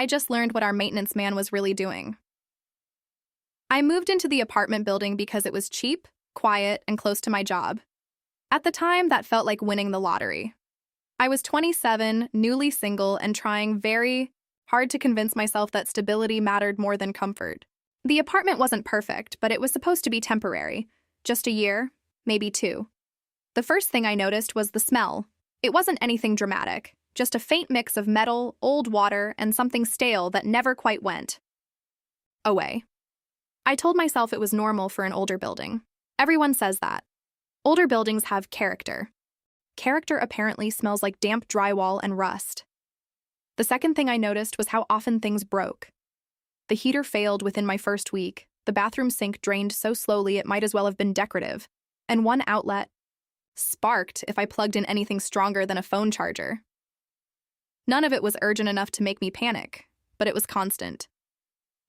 I just learned what our maintenance man was really doing. I moved into the apartment building because it was cheap, quiet, and close to my job. At the time, that felt like winning the lottery. I was 27, newly single, and trying very hard to convince myself that stability mattered more than comfort. The apartment wasn't perfect, but it was supposed to be temporary. Just a year, maybe 2. The first thing I noticed was the smell. It wasn't anything dramatic, just a faint mix of metal, old water, and something stale that never quite went away. I told myself it was normal for an older building. Everyone says that. Older buildings have character. Character apparently smells like damp drywall and rust. The second thing I noticed was how often things broke. The heater failed within my first week, the bathroom sink drained so slowly it might as well have been decorative, and one outlet sparked if I plugged in anything stronger than a phone charger. None of it was urgent enough to make me panic, but it was constant.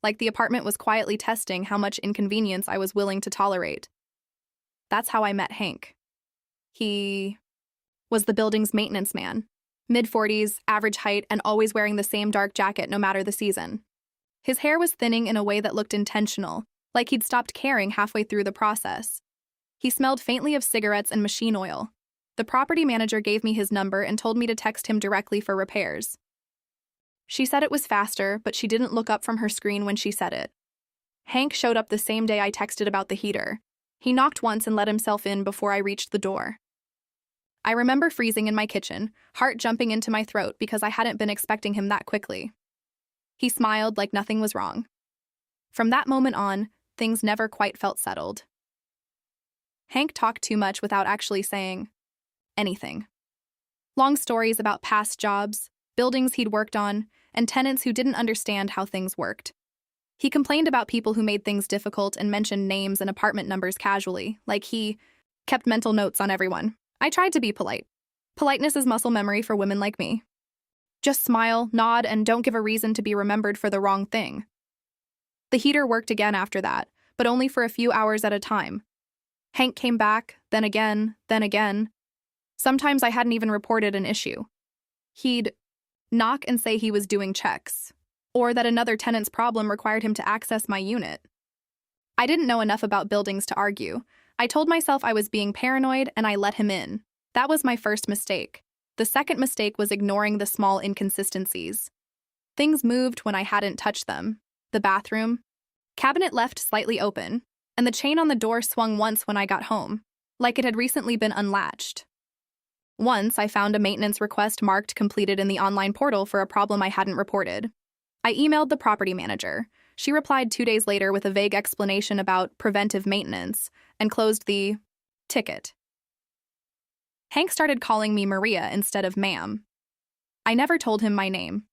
Like the apartment was quietly testing how much inconvenience I was willing to tolerate. That's how I met Hank. He was the building's maintenance man. Mid-40s, average height, and always wearing the same dark jacket no matter the season. His hair was thinning in a way that looked intentional, like he'd stopped caring halfway through the process. He smelled faintly of cigarettes and machine oil. The property manager gave me his number and told me to text him directly for repairs. She said it was faster, but she didn't look up from her screen when she said it. Hank showed up the same day I texted about the heater. He knocked once and let himself in before I reached the door. I remember freezing in my kitchen, heart jumping into my throat because I hadn't been expecting him that quickly. He smiled like nothing was wrong. From that moment on, things never quite felt settled. Hank talked too much without actually saying anything. Long stories about past jobs, buildings he'd worked on, and tenants who didn't understand how things worked. He complained about people who made things difficult and mentioned names and apartment numbers casually, like he kept mental notes on everyone. I tried to be polite. Politeness is muscle memory for women like me. Just smile, nod, and don't give a reason to be remembered for the wrong thing. The heater worked again after that, but only for a few hours at a time. Hank came back, then again, then again. Sometimes I hadn't even reported an issue. He'd knock and say he was doing checks, or that another tenant's problem required him to access my unit. I didn't know enough about buildings to argue. I told myself I was being paranoid and I let him in. That was my first mistake. The second mistake was ignoring the small inconsistencies. Things moved when I hadn't touched them. The bathroom cabinet left slightly open, and the chain on the door swung once when I got home, like it had recently been unlatched. Once, I found a maintenance request marked completed in the online portal for a problem I hadn't reported. I emailed the property manager. She replied 2 days later with a vague explanation about preventive maintenance and closed the ticket. Hank started calling me Maria instead of ma'am. I never told him my name.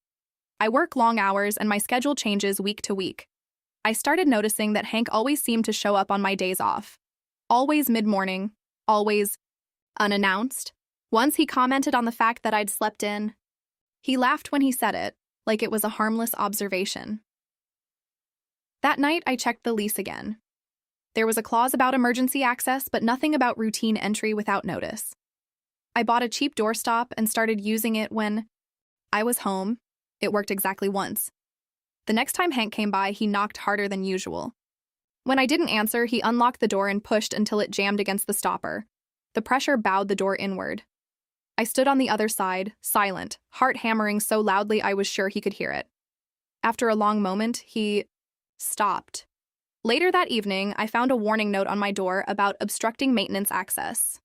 I work long hours and my schedule changes week to week. I started noticing that Hank always seemed to show up on my days off. Always mid-morning, always unannounced. Once he commented on the fact that I'd slept in. He laughed when he said it, like it was a harmless observation. That night, I checked the lease again. There was a clause about emergency access, but nothing about routine entry without notice. I bought a cheap doorstop and started using it when I was home. It worked exactly once. The next time Hank came by, he knocked harder than usual. When I didn't answer, he unlocked the door and pushed until it jammed against the stopper. The pressure bowed the door inward. I stood on the other side, silent, heart hammering so loudly I was sure he could hear it. After a long moment, he stopped. Later that evening, I found a warning note on my door about obstructing maintenance access.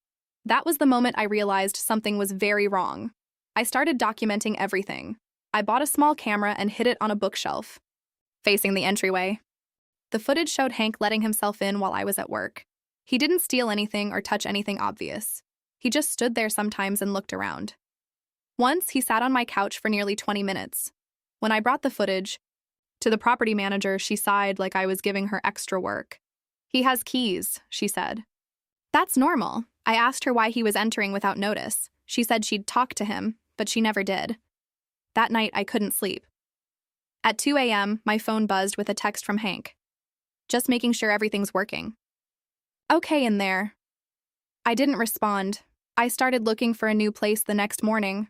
That was the moment I realized something was very wrong. I started documenting everything. I bought a small camera and hid it on a bookshelf, facing the entryway. The footage showed Hank letting himself in while I was at work. He didn't steal anything or touch anything obvious. He just stood there sometimes and looked around. Once, he sat on my couch for nearly 20 minutes. When I brought the footage to the property manager, she sighed like I was giving her extra work. "He has keys," she said. "That's normal." I asked her why he was entering without notice. She said she'd talk to him, but she never did. That night, I couldn't sleep. At 2 a.m., my phone buzzed with a text from Hank. "Just making sure everything's working." "Okay in there." I didn't respond. I started looking for a new place the next morning.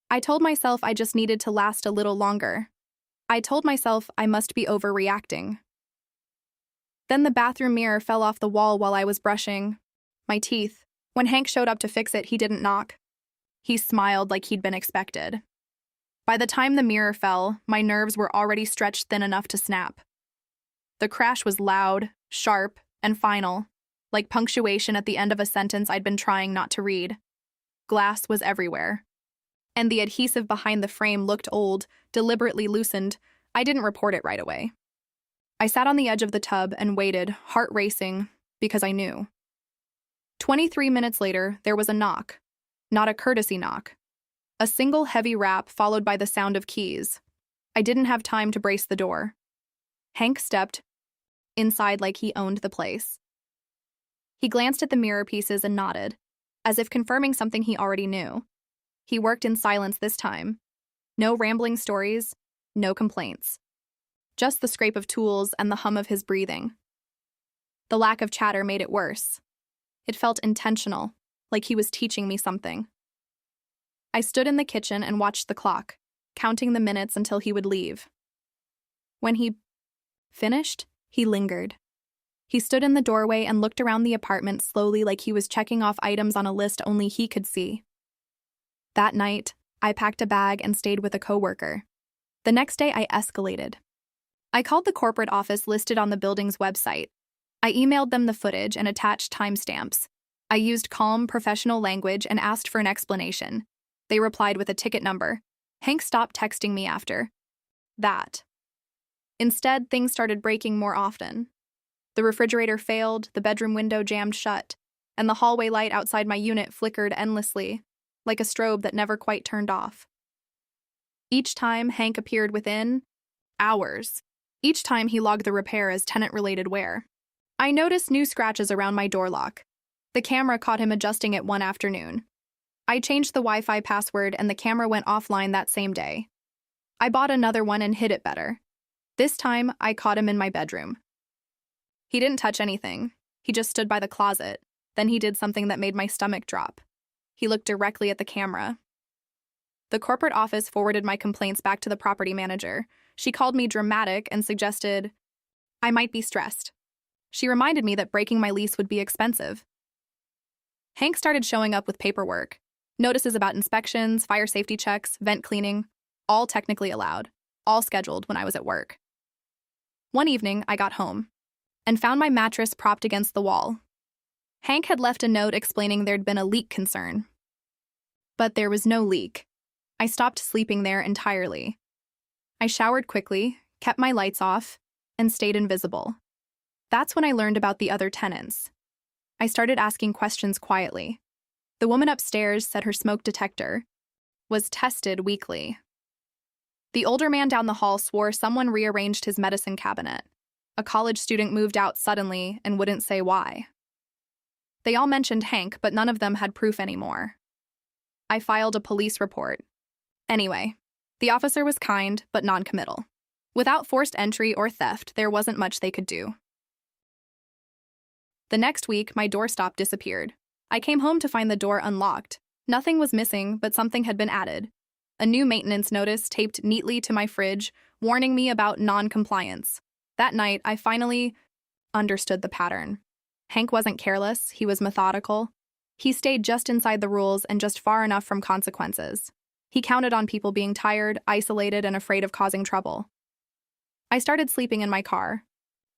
I told myself I just needed to last a little longer. I told myself I must be overreacting. Then the bathroom mirror fell off the wall while I was brushing my teeth. When Hank showed up to fix it, he didn't knock. He smiled like he'd been expected. By the time the mirror fell, my nerves were already stretched thin enough to snap. The crash was loud, sharp, and final, like punctuation at the end of a sentence I'd been trying not to read. Glass was everywhere. And the adhesive behind the frame looked old, deliberately loosened. I didn't report it right away. I sat on the edge of the tub and waited, heart racing, because I knew. 23 minutes later, there was a knock. Not a courtesy knock. A single heavy rap followed by the sound of keys. I didn't have time to brace the door. Hank stepped inside like he owned the place. He glanced at the mirror pieces and nodded, as if confirming something he already knew. He worked in silence this time. No rambling stories, no complaints. Just the scrape of tools and the hum of his breathing. The lack of chatter made it worse. It felt intentional, like he was teaching me something. I stood in the kitchen and watched the clock, counting the minutes until he would leave. When he finished, he lingered. He stood in the doorway and looked around the apartment slowly like he was checking off items on a list only he could see. That night, I packed a bag and stayed with a coworker. The next day, I escalated. I called the corporate office listed on the building's website. I emailed them the footage and attached timestamps. I used calm, professional language and asked for an explanation. They replied with a ticket number. Hank stopped texting me after that. Instead, things started breaking more often. The refrigerator failed, the bedroom window jammed shut, and the hallway light outside my unit flickered endlessly, like a strobe that never quite turned off. Each time, Hank appeared within hours. Each time, he logged the repair as tenant-related wear. I noticed new scratches around my door lock. The camera caught him adjusting it one afternoon. I changed the Wi-Fi password and the camera went offline that same day. I bought another one and hid it better. This time, I caught him in my bedroom. He didn't touch anything. He just stood by the closet. Then he did something that made my stomach drop. He looked directly at the camera. The corporate office forwarded my complaints back to the property manager. She called me dramatic and suggested I might be stressed. She reminded me that breaking my lease would be expensive. Hank started showing up with paperwork. Notices about inspections, fire safety checks, vent cleaning, all technically allowed, all scheduled when I was at work. One evening, I got home and found my mattress propped against the wall. Hank had left a note explaining there'd been a leak concern. But there was no leak. I stopped sleeping there entirely. I showered quickly, kept my lights off, and stayed invisible. That's when I learned about the other tenants. I started asking questions quietly. The woman upstairs said her smoke detector was tested weekly. The older man down the hall swore someone rearranged his medicine cabinet. A college student moved out suddenly and wouldn't say why. They all mentioned Hank, but none of them had proof anymore. I filed a police report. Anyway, the officer was kind, but non-committal. Without forced entry or theft, there wasn't much they could do. The next week, my doorstop disappeared. I came home to find the door unlocked. Nothing was missing, but something had been added. A new maintenance notice taped neatly to my fridge, warning me about non-compliance. That night, I finally understood the pattern. Hank wasn't careless, he was methodical. He stayed just inside the rules and just far enough from consequences. He counted on people being tired, isolated, and afraid of causing trouble. I started sleeping in my car.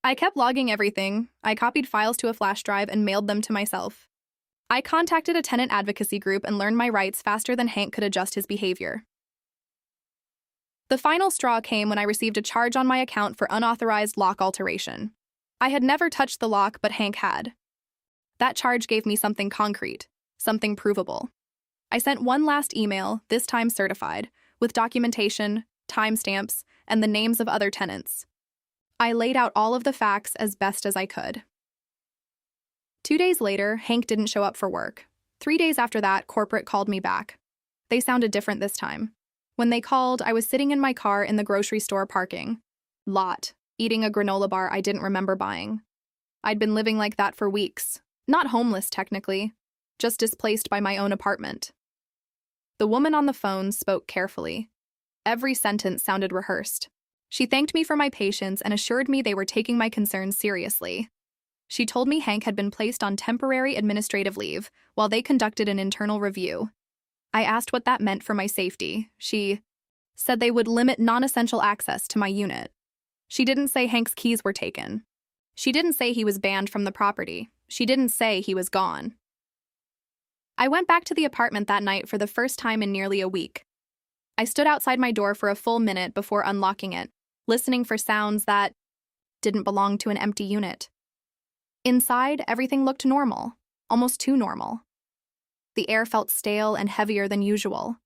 I kept logging everything. I copied files to a flash drive and mailed them to myself. I contacted a tenant advocacy group and learned my rights faster than Hank could adjust his behavior. The final straw came when I received a charge on my account for unauthorized lock alteration. I had never touched the lock, but Hank had. That charge gave me something concrete, something provable. I sent one last email, this time certified, with documentation, timestamps, and the names of other tenants. I laid out all of the facts as best as I could. 2 days later, Hank didn't show up for work. 3 days after that, corporate called me back. They sounded different this time. When they called, I was sitting in my car in the grocery store parking lot, eating a granola bar I didn't remember buying. I'd been living like that for weeks. Not homeless, technically, just displaced by my own apartment. The woman on the phone spoke carefully. Every sentence sounded rehearsed. She thanked me for my patience and assured me they were taking my concerns seriously. She told me Hank had been placed on temporary administrative leave while they conducted an internal review. I asked what that meant for my safety. She said they would limit non-essential access to my unit. She didn't say Hank's keys were taken. She didn't say he was banned from the property. She didn't say he was gone. I went back to the apartment that night for the first time in nearly a week. I stood outside my door for a full minute before unlocking it, listening for sounds that didn't belong to an empty unit. Inside, everything looked normal, almost too normal. The air felt stale and heavier than usual.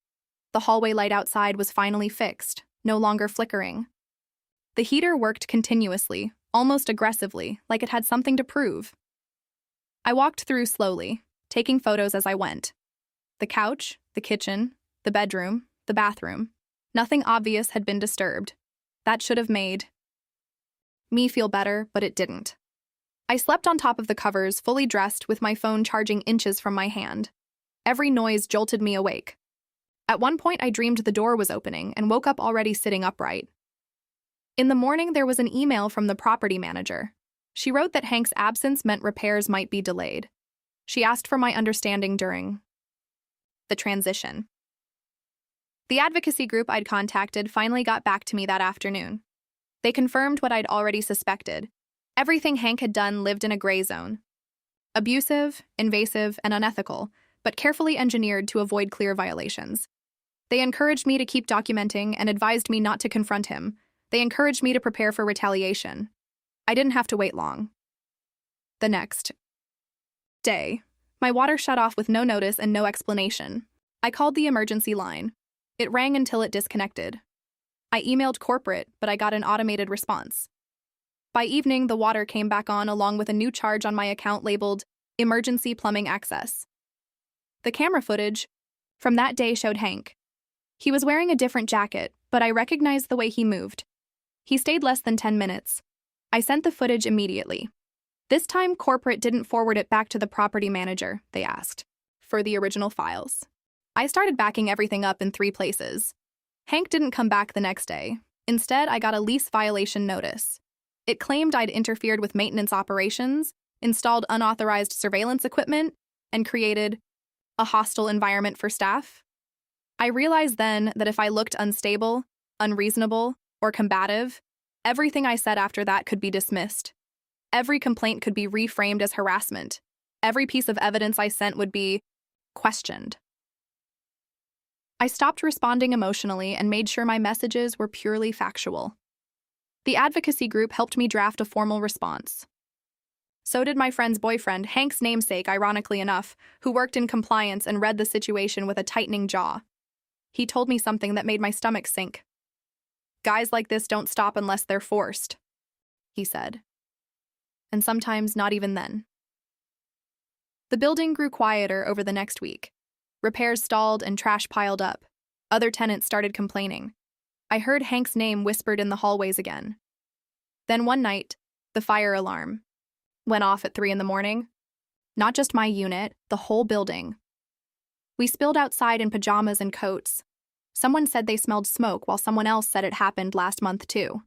The hallway light outside was finally fixed, no longer flickering. The heater worked continuously, almost aggressively, like it had something to prove. I walked through slowly, taking photos as I went. The couch, the kitchen, the bedroom, the bathroom. Nothing obvious had been disturbed. That should have made me feel better, but it didn't. I slept on top of the covers, fully dressed, with my phone charging inches from my hand. Every noise jolted me awake. At one point, I dreamed the door was opening and woke up already sitting upright. In the morning, there was an email from the property manager. She wrote that Hank's absence meant repairs might be delayed. She asked for my understanding during the transition. The advocacy group I'd contacted finally got back to me that afternoon. They confirmed what I'd already suspected. Everything Hank had done lived in a gray zone. Abusive, invasive, and unethical, but carefully engineered to avoid clear violations. They encouraged me to keep documenting and advised me not to confront him. They encouraged me to prepare for retaliation. I didn't have to wait long. The next day, my water shut off with no notice and no explanation. I called the emergency line. It rang until it disconnected. I emailed corporate, but I got an automated response. By evening, the water came back on along with a new charge on my account labeled Emergency Plumbing Access. The camera footage from that day showed Hank. He was wearing a different jacket, but I recognized the way he moved. He stayed less than 10 minutes. I sent the footage immediately. This time, corporate didn't forward it back to the property manager, they asked, for the original files. I started backing everything up in 3 places. Hank didn't come back the next day. Instead, I got a lease violation notice. It claimed I'd interfered with maintenance operations, installed unauthorized surveillance equipment, and created a hostile environment for staff. I realized then that if I looked unstable, unreasonable, or combative, everything I said after that could be dismissed. Every complaint could be reframed as harassment. Every piece of evidence I sent would be questioned. I stopped responding emotionally and made sure my messages were purely factual. The advocacy group helped me draft a formal response. So did my friend's boyfriend, Hank's namesake, ironically enough, who worked in compliance and read the situation with a tightening jaw. He told me something that made my stomach sink. "Guys like this don't stop unless they're forced," he said. And sometimes not even then. The building grew quieter over the next week. Repairs stalled and trash piled up. Other tenants started complaining. I heard Hank's name whispered in the hallways again. Then one night, the fire alarm went off at 3 a.m. Not just my unit, the whole building. We spilled outside in pajamas and coats. Someone said they smelled smoke while someone else said it happened last month too.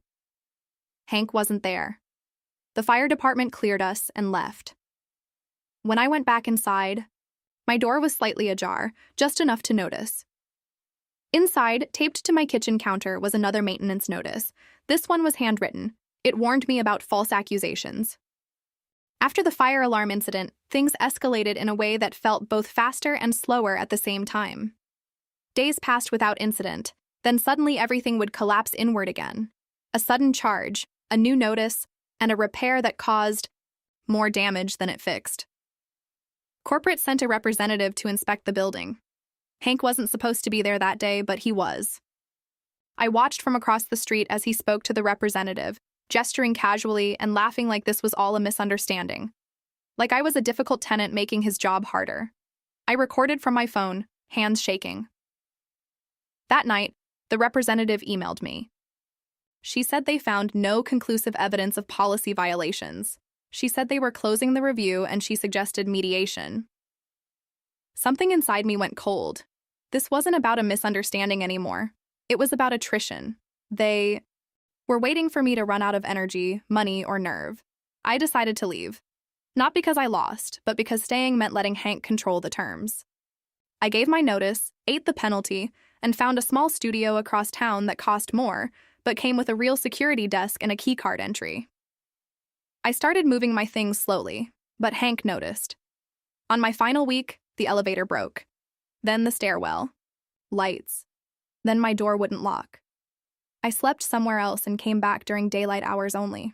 Hank wasn't there. The fire department cleared us and left. When I went back inside, my door was slightly ajar, just enough to notice. Inside, taped to my kitchen counter, was another maintenance notice. This one was handwritten. It warned me about false accusations. After the fire alarm incident, things escalated in a way that felt both faster and slower at the same time. Days passed without incident, then suddenly everything would collapse inward again. A sudden charge, a new notice, and a repair that caused more damage than it fixed. Corporate sent a representative to inspect the building. Hank wasn't supposed to be there that day, but he was. I watched from across the street as he spoke to the representative, gesturing casually and laughing like this was all a misunderstanding. Like I was a difficult tenant making his job harder. I recorded from my phone, hands shaking. That night, the representative emailed me. She said they found no conclusive evidence of policy violations. She said they were closing the review and she suggested mediation. Something inside me went cold. This wasn't about a misunderstanding anymore. It was about attrition. They were waiting for me to run out of energy, money, or nerve. I decided to leave. Not because I lost, but because staying meant letting Hank control the terms. I gave my notice, ate the penalty, and found a small studio across town that cost more, but came with a real security desk and a keycard entry. I started moving my things slowly, but Hank noticed. On my final week, the elevator broke. Then the stairwell. Lights. Then my door wouldn't lock. I slept somewhere else and came back during daylight hours only.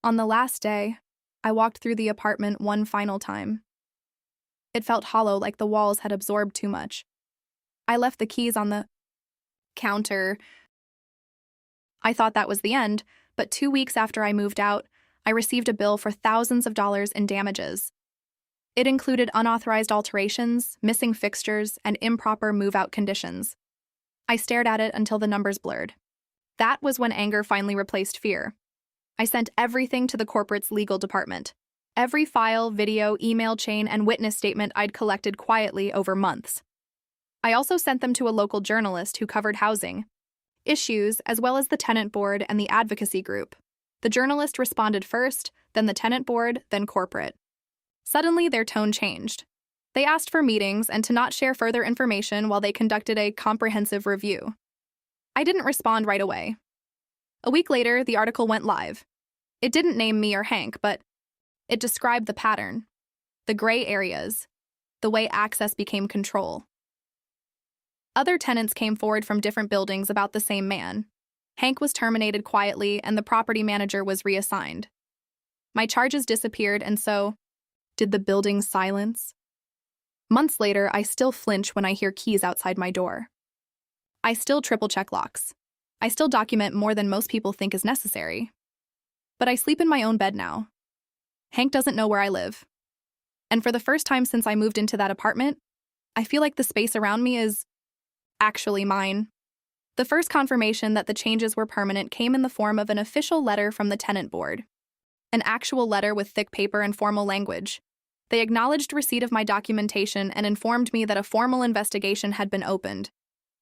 On the last day, I walked through the apartment one final time. It felt hollow, like the walls had absorbed too much. I left the keys on the counter. I thought that was the end, but 2 weeks after I moved out, I received a bill for thousands of dollars in damages. It included unauthorized alterations, missing fixtures, and improper move-out conditions. I stared at it until the numbers blurred. That was when anger finally replaced fear. I sent everything to the corporate's legal department. Every file, video, email chain, and witness statement I'd collected quietly over months. I also sent them to a local journalist who covered housing issues, as well as the tenant board and the advocacy group. The journalist responded first, then the tenant board, then corporate. Suddenly, their tone changed. They asked for meetings and to not share further information while they conducted a comprehensive review. I didn't respond right away. A week later, the article went live. It didn't name me or Hank, but it described the pattern, the gray areas, the way access became control. Other tenants came forward from different buildings about the same man. Hank was terminated quietly, and the property manager was reassigned. My charges disappeared, and so did the building's silence. Months later, I still flinch when I hear keys outside my door. I still triple-check locks. I still document more than most people think is necessary. But I sleep in my own bed now. Hank doesn't know where I live. And for the first time since I moved into that apartment, I feel like the space around me is actually mine. The first confirmation that the changes were permanent came in the form of an official letter from the tenant board. An actual letter with thick paper and formal language. They acknowledged receipt of my documentation and informed me that a formal investigation had been opened,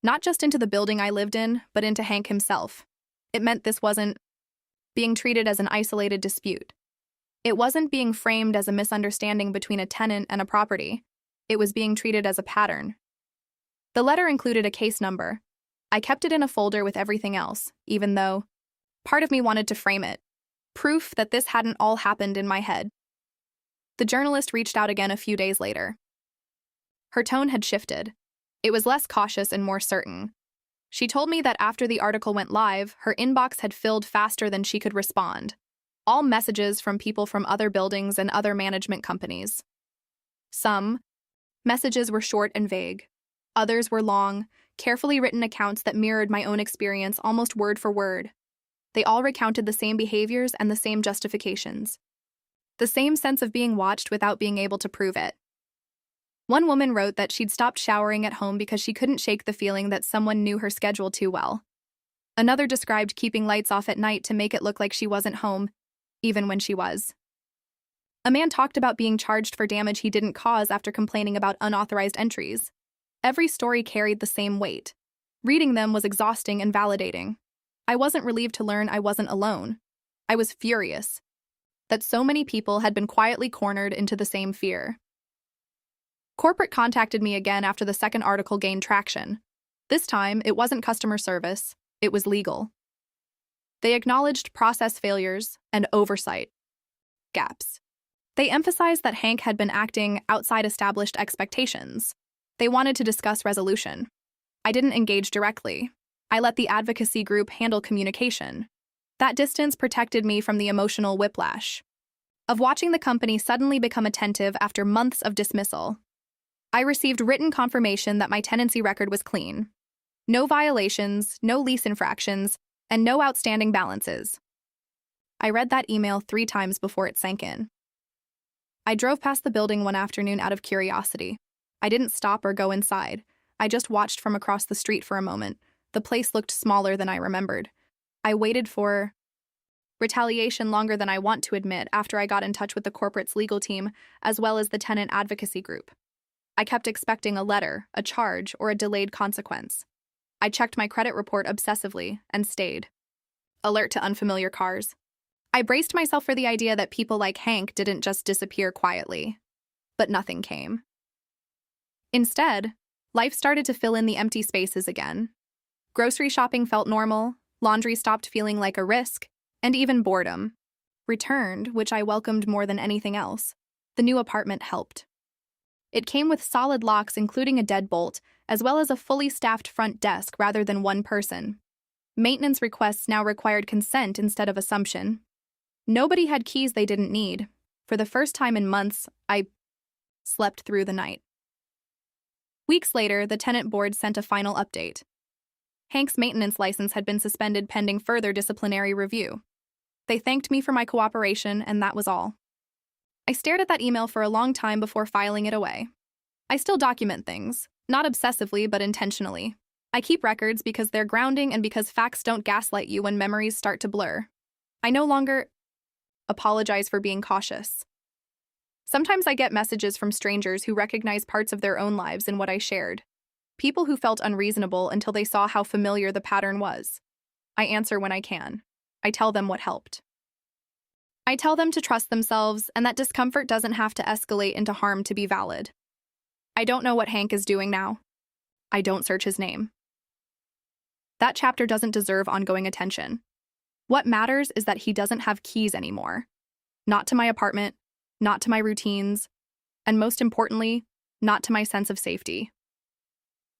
not just into the building I lived in, but into Hank himself. It meant this wasn't being treated as an isolated dispute. It wasn't being framed as a misunderstanding between a tenant and a property. It was being treated as a pattern. The letter included a case number. I kept it in a folder with everything else, even though part of me wanted to frame it. Proof that this hadn't all happened in my head. The journalist reached out again a few days later. Her tone had shifted. It was less cautious and more certain. She told me that after the article went live, her inbox had filled faster than she could respond. All messages from people from other buildings and other management companies. Some messages were short and vague. Others were long, carefully written accounts that mirrored my own experience almost word for word. They all recounted the same behaviors and the same justifications. The same sense of being watched without being able to prove it. One woman wrote that she'd stopped showering at home because she couldn't shake the feeling that someone knew her schedule too well. Another described keeping lights off at night to make it look like she wasn't home, even when she was. A man talked about being charged for damage he didn't cause after complaining about unauthorized entries. Every story carried the same weight. Reading them was exhausting and validating. I wasn't relieved to learn I wasn't alone. I was furious that so many people had been quietly cornered into the same fear. Corporate contacted me again after the second article gained traction. This time, it wasn't customer service, it was legal. They acknowledged process failures and oversight gaps. They emphasized that Hank had been acting outside established expectations. They wanted to discuss resolution. I didn't engage directly. I let the advocacy group handle communication. That distance protected me from the emotional whiplash of watching the company suddenly become attentive after months of dismissal. I received written confirmation that my tenancy record was clean. No violations, no lease infractions, and no outstanding balances. I read that email 3 times before it sank in. I drove past the building one afternoon out of curiosity. I didn't stop or go inside. I just watched from across the street for a moment. The place looked smaller than I remembered. I waited for retaliation longer than I want to admit after I got in touch with the corporate's legal team, as well as the tenant advocacy group. I kept expecting a letter, a charge, or a delayed consequence. I checked my credit report obsessively and stayed. alert to unfamiliar cars. I braced myself for the idea that people like Hank didn't just disappear quietly. But nothing came. Instead, life started to fill in the empty spaces again. Grocery shopping felt normal, laundry stopped feeling like a risk, and even boredom returned, which I welcomed more than anything else. The new apartment helped. It came with solid locks, including a deadbolt, as well as a fully staffed front desk rather than one person. Maintenance requests now required consent instead of assumption. Nobody had keys they didn't need. For the first time in months, I slept through the night. Weeks later, the tenant board sent a final update. Hank's maintenance license had been suspended pending further disciplinary review. They thanked me for my cooperation, and that was all. I stared at that email for a long time before filing it away. I still document things, not obsessively but intentionally. I keep records because they're grounding and because facts don't gaslight you when memories start to blur. I no longer apologize for being cautious. Sometimes I get messages from strangers who recognize parts of their own lives in what I shared. People who felt unreasonable until they saw how familiar the pattern was. I answer when I can. I tell them what helped. I tell them to trust themselves and that discomfort doesn't have to escalate into harm to be valid. I don't know what Hank is doing now. I don't search his name. That chapter doesn't deserve ongoing attention. What matters is that he doesn't have keys anymore. Not to my apartment, not to my routines, and most importantly, not to my sense of safety.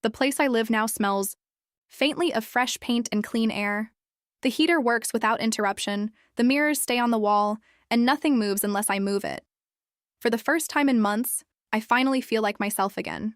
The place I live now smells faintly of fresh paint and clean air. The heater works without interruption, the mirrors stay on the wall, and nothing moves unless I move it. For the first time in months, I finally feel like myself again.